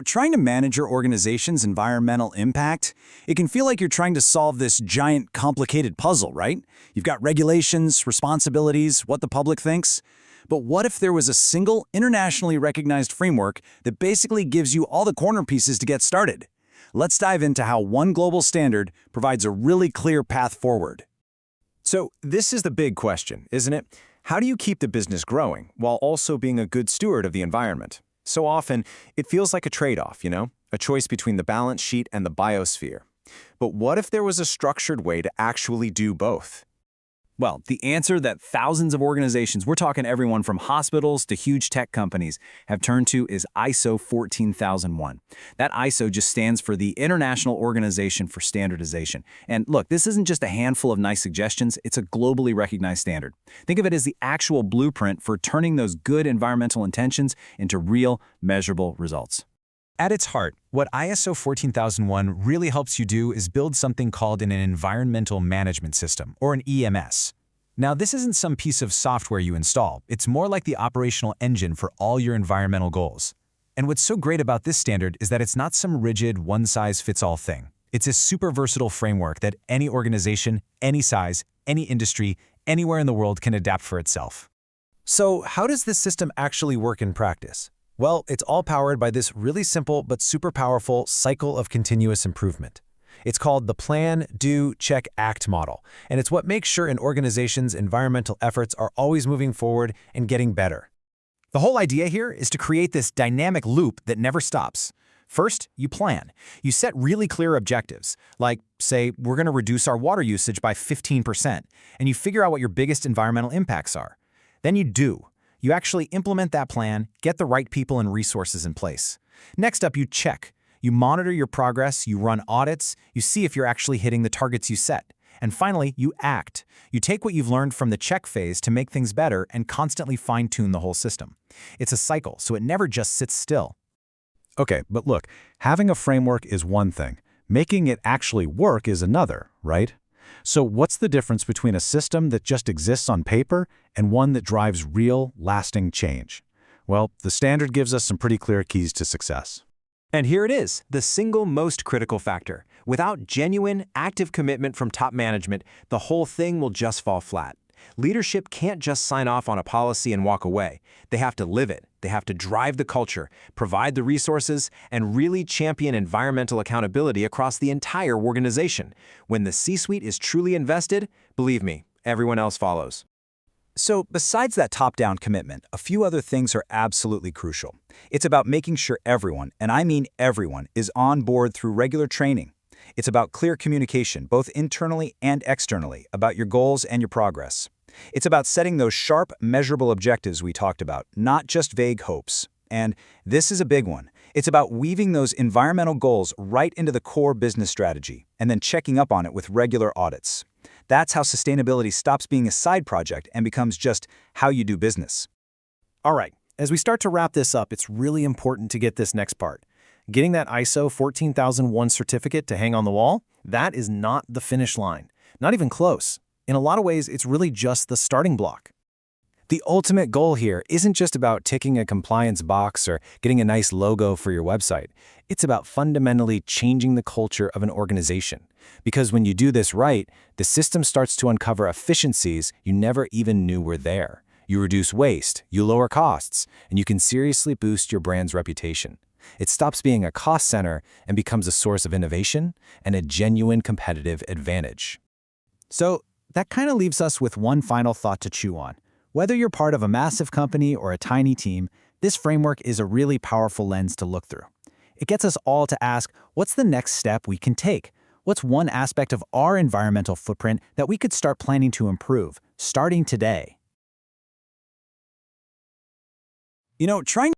Trying to manage your organization's environmental impact, it can feel like you're trying to solve this giant, complicated puzzle, right? You've got regulations, responsibilities, what the public thinks. But what if there was a single, internationally recognized framework that basically gives you all the corner pieces to get started? Let's dive into how one global standard provides a really clear path forward. So this is the big question, isn't it? How do you keep the business growing while also being a good steward of the environment? So often, it feels like a trade-off, a choice between the balance sheet and the biosphere. But what if there was a structured way to actually do both? Well, the answer that thousands of organizations, we're talking everyone from hospitals to huge tech companies, have turned to is ISO 14001. That ISO just stands for the International Organization for Standardization. And look, this isn't just a handful of nice suggestions, it's a globally recognized standard. Think of it as the actual blueprint for turning those good environmental intentions into real, measurable results. At its heart, what ISO 14001 really helps you do is build something called an environmental management system, or an EMS. Now, this isn't some piece of software you install. It's more like the operational engine for all your environmental goals. And what's so great about this standard is that it's not some rigid, one-size-fits-all thing. It's a super versatile framework that any organization, any size, any industry, anywhere in the world can adapt for itself. So, how does this system actually work in practice? Well, it's all powered by this really simple but super powerful cycle of continuous improvement. It's called the Plan, Do, Check, Act model, and it's what makes sure an organization's environmental efforts are always moving forward and getting better. The whole idea here is to create this dynamic loop that never stops. First, you plan. You set really clear objectives, like, say, we're going to reduce our water usage by 15%, and you figure out what your biggest environmental impacts are. Then you do. You actually implement that plan, get the right people and resources in place. Next up, you check. You monitor your progress, you run audits, you see if you're actually hitting the targets you set. And finally, you act. You take what you've learned from the check phase to make things better and constantly fine-tune the whole system. It's a cycle, so it never just sits still. Okay, but look, having a framework is one thing. Making it actually work is another, right? So what's the difference between a system that just exists on paper and one that drives real, lasting change? Well, the standard gives us some pretty clear keys to success. And here it is, the single most critical factor. Without genuine, active commitment from top management, the whole thing will just fall flat. Leadership can't just sign off on a policy and walk away. They have to live it. They have to drive the culture, provide the resources, and really champion environmental accountability across the entire organization. When the C-suite is truly invested, believe me, everyone else follows. So, besides that top-down commitment, a few other things are absolutely crucial. It's about making sure everyone, and I mean everyone, is on board through regular training. It's about clear communication, both internally and externally, about your goals and your progress. It's about setting those sharp, measurable objectives we talked about, not just vague hopes. And this is a big one. It's about weaving those environmental goals right into the core business strategy, and then checking up on it with regular audits. That's how sustainability stops being a side project and becomes just how you do business. All right, as we start to wrap this up, it's really important to get this next part. Getting that ISO 14001 certificate to hang on the wall, that is not the finish line. Not even close. In a lot of ways, it's really just the starting block. The ultimate goal here isn't just about ticking a compliance box or getting a nice logo for your website. It's about fundamentally changing the culture of an organization. Because when you do this right, the system starts to uncover efficiencies you never even knew were there. You reduce waste, you lower costs, and you can seriously boost your brand's reputation. It stops being a cost center and becomes a source of innovation and a genuine competitive advantage. So that kind of leaves us with one final thought to chew on. Whether you're part of a massive company or a tiny team, this framework is a really powerful lens to look through. It gets us all to ask, what's the next step we can take? What's one aspect of our environmental footprint that we could start planning to improve, starting today? Trying